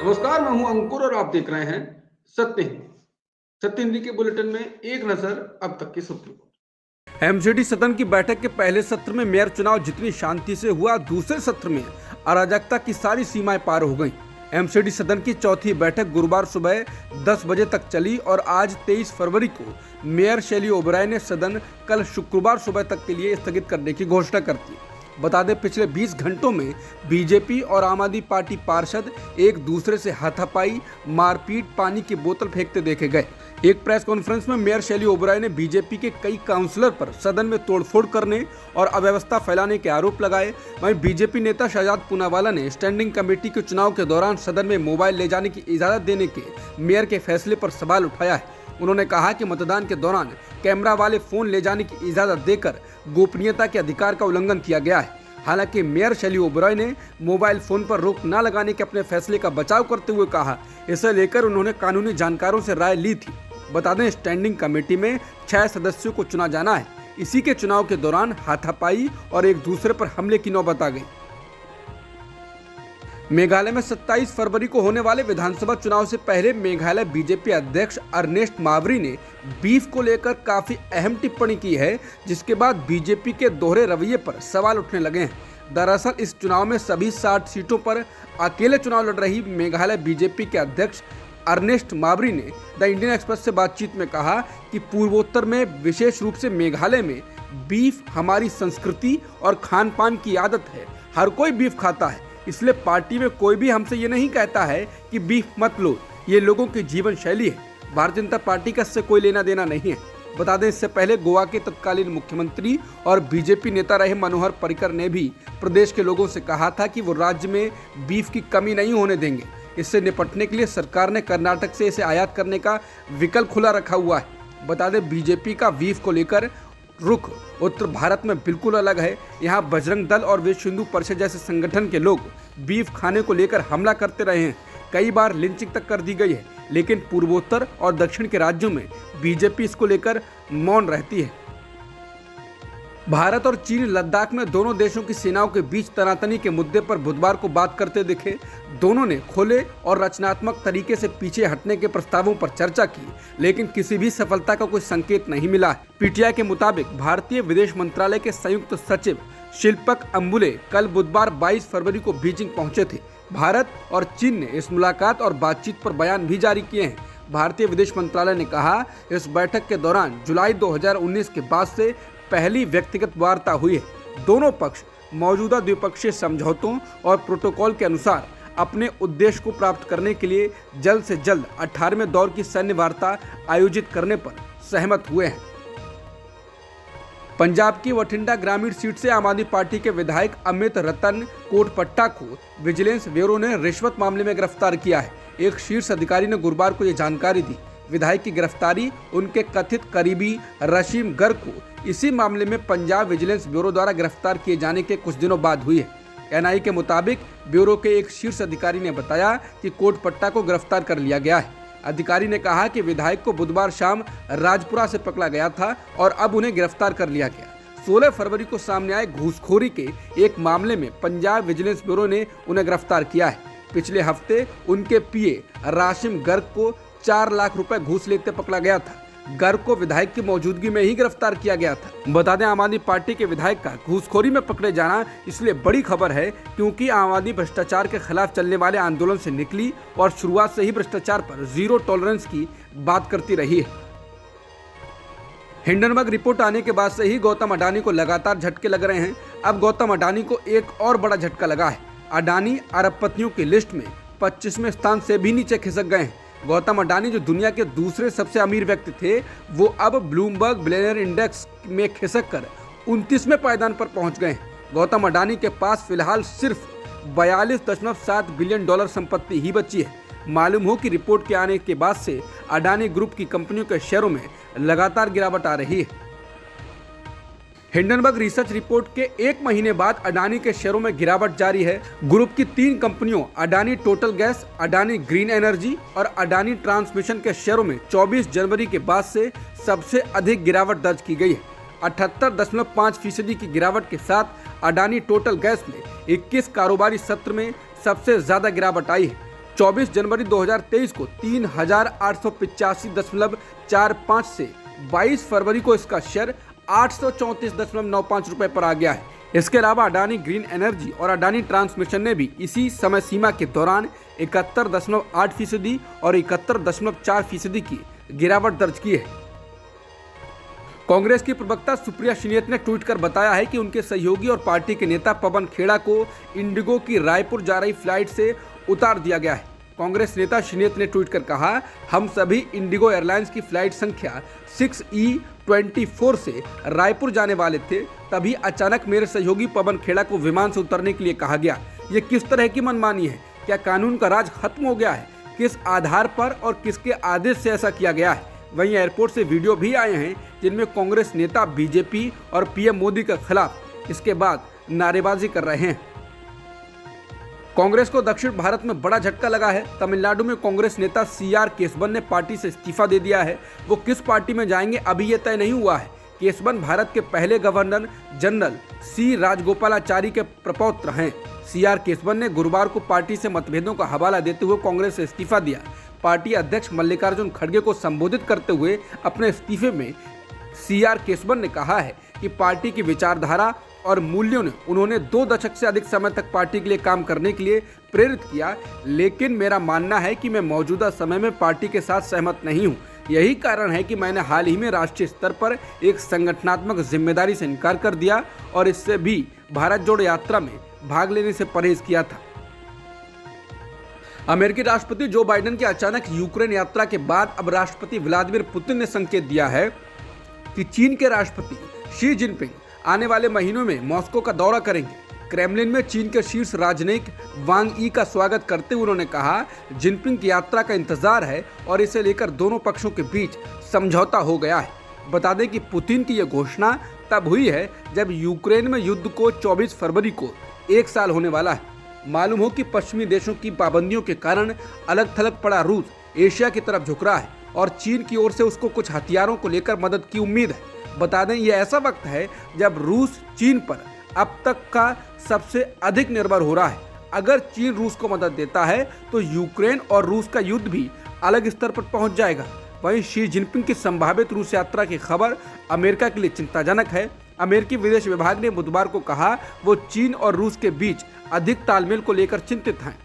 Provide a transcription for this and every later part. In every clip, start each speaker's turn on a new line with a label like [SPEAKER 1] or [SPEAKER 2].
[SPEAKER 1] नमस्कार, मैं हूं अंकुर और आप देख रहे हैं सत्य हिंदी। सत्य हिंदी के बुलेटिन में एक नजर अब तक की सुर्खियों। एमसीडी सदन की बैठक के पहले सत्र में मेयर चुनाव जितनी शांति से हुआ, दूसरे सत्र में अराजकता की सारी सीमाएं पार हो गईं। एमसीडी सदन की चौथी बैठक गुरुवार सुबह 10 बजे तक चली और आज 23 फरवरी को मेयर शैली ओबराय ने सदन कल शुक्रवार सुबह तक के लिए स्थगित करने की घोषणा कर दी। बता दें, पिछले 20 घंटों में बीजेपी और आम आदमी पार्टी पार्षद एक दूसरे से हाथापाई, मारपीट, पानी की बोतल फेंकते देखे गए। एक प्रेस कॉन्फ्रेंस में मेयर शैली ओबराय ने बीजेपी के कई काउंसलर पर सदन में तोड़फोड़ करने और अव्यवस्था फैलाने के आरोप लगाए। वहीं बीजेपी नेता शहजाद पूनावाला ने स्टैंडिंग कमेटी के चुनाव के दौरान सदन में मोबाइल ले जाने की इजाजत देने के मेयर के फैसले पर सवाल उठाया है। उन्होंने कहा कि मतदान के दौरान कैमरा वाले फोन ले जाने की इजाजत देकर गोपनीयता के अधिकार का उल्लंघन किया गया है। हालांकि मेयर शैली ओबराय ने मोबाइल फोन पर रोक न लगाने के अपने फैसले का बचाव करते हुए कहा, इसे लेकर उन्होंने कानूनी जानकारों से राय ली थी। बता दें, स्टैंडिंग कमेटी में 6 सदस्यों को चुना जाना है। इसी के चुनाव के दौरान हाथापाई और एक दूसरे पर हमले की नौबत आ गई। मेघालय में 27 फरवरी को होने वाले विधानसभा चुनाव से पहले मेघालय बीजेपी अध्यक्ष अर्नेस्ट मावरी ने बीफ को लेकर काफी अहम टिप्पणी की है, जिसके बाद बीजेपी के दोहरे रवैये पर सवाल उठने लगे हैं। दरअसल इस चुनाव में सभी 60 सीटों पर अकेले चुनाव लड़ रही मेघालय बीजेपी के अध्यक्ष अर्नेस्ट मावरी ने द इंडियन एक्सप्रेस से बातचीत में कहा कि पूर्वोत्तर में, विशेष रूप से मेघालय में, बीफ हमारी संस्कृति और खान पान की आदत है। हर कोई बीफ खाता है, इसलिए पार्टी में कोई भी हमसे ये नहीं कहता है कि बीफ मत लो। ये लोगों की जीवन शैली है। भारतीय जनता पार्टी का इससे कोई लेना देना नहीं है। बता दें, इससे पहले गोवा के तत्कालीन मुख्यमंत्री और बीजेपी नेता रहे मनोहर पर्रिकर ने भी प्रदेश के लोगों से कहा था कि वो राज्य में बीफ की कमी नहीं होने देंगे। इससे निपटने के लिए सरकार ने कर्नाटक से इसे आयात करने का विकल्प खुला रखा हुआ है। बता दें, बीजेपी का बीफ को लेकर रुख उत्तर भारत में बिल्कुल अलग है। यहाँ बजरंग दल और विश्व हिंदू परिषद जैसे संगठन के लोग बीफ खाने को लेकर हमला करते रहे हैं। कई बार लिंचिंग तक कर दी गई है, लेकिन पूर्वोत्तर और दक्षिण के राज्यों में बीजेपी इसको लेकर मौन रहती है। भारत और चीन लद्दाख में दोनों देशों की सेनाओं के बीच तनातनी के मुद्दे पर बुधवार को बात करते दिखे। दोनों ने खुले और रचनात्मक तरीके से पीछे हटने के प्रस्तावों पर चर्चा की, लेकिन किसी भी सफलता का कोई संकेत नहीं मिला। पीटीआई के मुताबिक भारतीय विदेश मंत्रालय के संयुक्त सचिव शिल्पक अंबुले कल बुधवार 22 फरवरी को बीजिंग पहुंचे थे। भारत और चीन ने इस मुलाकात और बातचीत पर बयान भी जारी किए हैं। भारतीय विदेश मंत्रालय ने कहा, इस बैठक के दौरान जुलाई 2019 के बाद से पहली व्यक्तिगत वार्ता हुई है। दोनों पक्ष मौजूदा द्विपक्षीय समझौतों और प्रोटोकॉल के अनुसार अपने उद्देश्य को प्राप्त करने के लिए जल्द से जल्द 18वें दौर की सैन्य वार्ता आयोजित करने पर सहमत हुए हैं। पंजाब की बठिंडा ग्रामीण सीट से आम आदमी पार्टी के विधायक अमित रतन कोटपट्टा को विजिलेंस ब्यूरो ने रिश्वत मामले में गिरफ्तार किया है। एक शीर्ष अधिकारी ने गुरुवार को यह जानकारी दी। विधायक की गिरफ्तारी उनके कथित करीबी रशीम गर्ग को इसी मामले में पंजाब विजिलेंस ब्यूरो द्वारा गिरफ्तार किए जाने के कुछ दिनों बाद हुई है। एनआई के मुताबिक ब्यूरो के एक शीर्ष अधिकारी ने बताया कि कोटपट्टा को गिरफ्तार कर लिया गया है। अधिकारी ने कहा कि विधायक को बुधवार शाम राजपुरा से पकड़ा गया था और अब उन्हें गिरफ्तार कर लिया गया। 16 फरवरी को सामने आए घूसखोरी के एक मामले में पंजाब विजिलेंस ब्यूरो ने उन्हें गिरफ्तार किया है। पिछले हफ्ते उनके पीए राशिम गर्ग को 4 लाख रुपए घूस लेते पकड़ा गया था। गर्ग को विधायक की मौजूदगी में ही गिरफ्तार किया गया था। बता दें, आम आदमी पार्टी के विधायक का घूसखोरी में पकड़े जाना इसलिए बड़ी खबर है क्योंकि आम आदमी भ्रष्टाचार के खिलाफ चलने वाले आंदोलन से निकली और शुरुआत से ही भ्रष्टाचार पर जीरो टॉलरेंस की बात करती रही है। हिंडनबर्ग रिपोर्ट आने के बाद से ही गौतम अडानी को लगातार झटके लग रहे हैं। अब गौतम अडानी को एक और बड़ा झटका लगा है। अडानी अरबपतियों की लिस्ट में 25वें स्थान से भी नीचे खिसक गए हैं। गौतम अडानी, जो दुनिया के दूसरे सबसे अमीर व्यक्ति थे, वो अब ब्लूमबर्ग बिलियनियर इंडेक्स में खिसक कर 29वें पायदान पर पहुंच गए हैं। गौतम अडानी के पास फिलहाल सिर्फ 42.7 बिलियन डॉलर संपत्ति ही बची है। मालूम हो कि रिपोर्ट के आने के बाद से अडानी ग्रुप की कंपनियों के शेयरों में लगातार गिरावट आ रही है। हिंडनबर्ग रिसर्च रिपोर्ट के 1 महीने बाद अडानी के शेयरों में गिरावट जारी है। ग्रुप की 3 कंपनियों Adani total gas, Adani green energy और अडानी ट्रांसमिशन के शेयरों में 24 जनवरी के बाद से सबसे अधिक गिरावट दर्ज की गई है। 78.5% की गिरावट के साथ अडानी टोटल गैस में 21 कारोबारी सत्र में सबसे ज्यादा गिरावट आई है। 24 जनवरी 2023 को 3,885.45 से 22 फरवरी को इसका शेयर 834.95 रुपए पर आ गया है। इसके अलावा अडानी ग्रीन एनर्जी और अडानी ट्रांसमिशन ने भी इसी समय सीमा के दौरान 71.8% और 71.4% की गिरावट दर्ज की है। कांग्रेस की प्रवक्ता सुप्रिया श्रीनेत ने ट्वीट कर बताया है कि उनके सहयोगी और पार्टी के नेता पवन खेड़ा को इंडिगो की रायपुर जा रही फ्लाइट से उतार दिया गया है। कांग्रेस नेता श्रीनेत ने ट्वीट कर कहा, हम सभी इंडिगो एयरलाइंस की फ्लाइट संख्या 6E24 से रायपुर जाने वाले थे, तभी अचानक मेरे सहयोगी पवन खेड़ा को विमान से उतरने के लिए कहा गया। ये किस तरह की मनमानी है? क्या कानून का राज खत्म हो गया है? किस आधार पर और किसके आदेश से ऐसा किया गया है? वहीं एयरपोर्ट से वीडियो भी आए हैं जिनमें कांग्रेस नेता बीजेपी और पीएम मोदी के खिलाफ इसके बाद नारेबाजी कर रहे हैं। कांग्रेस को दक्षिण भारत में बड़ा झटका लगा है। तमिलनाडु में कांग्रेस नेता CR केसवन ने पार्टी से इस्तीफा दे दिया है। वो किस पार्टी में जाएंगे अभी ये तय नहीं हुआ है। केसवन भारत के पहले गवर्नर जनरल C राजगोपालाचारी के प्रपौत्र हैं। CR केसवन ने गुरुवार को पार्टी से मतभेदों का हवाला देते हुए कांग्रेस से इस्तीफा दिया। पार्टी अध्यक्ष मल्लिकार्जुन खड़गे को संबोधित करते हुए अपने इस्तीफे में CR केसवन ने कहा है कि पार्टी की विचारधारा और मूल्यों ने उन्होंने 2 दशक से अधिक समय तक पार्टी के लिए काम करने के लिए प्रेरित किया, लेकिन मेरा मानना है कि मैं मौजूदा समय में पार्टी के साथ सहमत नहीं हूं। यही कारण है कि मैंने हाल ही में राष्ट्रीय स्तर पर एक संगठनात्मक जिम्मेदारी से इनकार कर दिया और इससे भी भारत जोड़ो यात्रा में भाग लेने से परहेज किया था। अमेरिकी राष्ट्रपति जो बाइडेन की अचानक यूक्रेन यात्रा के बाद अब राष्ट्रपति व्लादिमीर पुतिन ने संकेत दिया है कि चीन के राष्ट्रपति शी जिनपिंग आने वाले महीनों में मॉस्को का दौरा करेंगे। क्रेमलिन में चीन के शीर्ष राजनयिक वांग यी का स्वागत करते हुए उन्होंने कहा, जिनपिंग की यात्रा का इंतजार है और इसे लेकर दोनों पक्षों के बीच समझौता हो गया है। बता दें कि पुतिन की यह घोषणा तब हुई है जब यूक्रेन में युद्ध को 24 फरवरी को 1 साल होने वाला है। मालूम हो कि पश्चिमी देशों की पाबंदियों के कारण अलग थलग पड़ा रूस एशिया की तरफ झुक रहा है और चीन की ओर से उसको कुछ हथियारों को लेकर मदद की उम्मीद है। बता दें यह ऐसा वक्त है जब रूस चीन पर अब तक का सबसे अधिक निर्भर हो रहा है। अगर चीन रूस को मदद देता है तो यूक्रेन और रूस का युद्ध भी अलग स्तर पर पहुंच जाएगा। वहीं शी जिनपिंग की संभावित रूस यात्रा की खबर अमेरिका के लिए चिंताजनक है। अमेरिकी विदेश विभाग ने बुधवार को कहा वो चीन और रूस के बीच अधिक तालमेल को लेकर चिंतित हैं।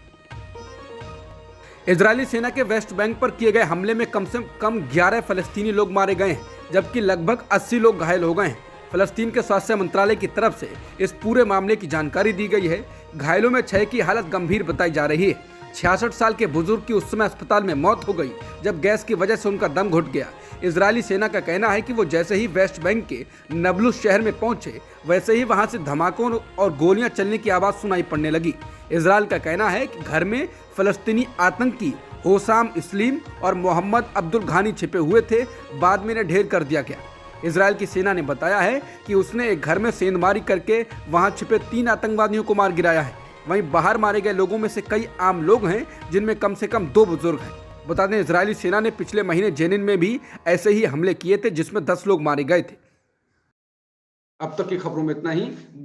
[SPEAKER 1] इजरायली सेना के वेस्ट बैंक पर किए गए हमले में कम से कम 11 फलस्तीनी लोग मारे गए हैं, जबकि लगभग 80 लोग घायल हो गए हैं। फलस्तीन के स्वास्थ्य मंत्रालय की तरफ से इस पूरे मामले की जानकारी दी गई है। घायलों में 6 की हालत गंभीर बताई जा रही है। 66 साल के बुजुर्ग की उस समय अस्पताल में मौत हो गई जब गैस की वजह से उनका दम घुट गया। इजरायली सेना का कहना है कि वो जैसे ही वेस्ट बैंक के नबलुस शहर में पहुंचे वैसे ही वहां से धमाकों और गोलियां चलने की आवाज सुनाई पड़ने लगी। इजराइल का कहना है कि घर में फलस्तीनी आतंकी होसाम इस्लीम और मोहम्मद अब्दुल घानी छिपे हुए थे, बाद में इन्हें ढेर कर दिया गया। इजराइल की सेना ने बताया है कि उसने एक घर में सेंधमारी करके वहां छिपे 3 आतंकवादियों को मार गिराया है। वहीं बाहर मारे गए लोगों में से कई आम लोग हैं, जिनमें कम से कम 2 बुजुर्ग हैं। बता दें इजरायली सेना ने पिछले महीने जेनिन में भी ऐसे ही हमले किए थे, जिसमें 10 लोग मारे गए थे। अब तक की खबरों में इतना ही।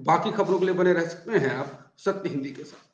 [SPEAKER 1] बाकी खबरों के लिए बने रह सकते हैं आप सत्य हिंदी के साथ।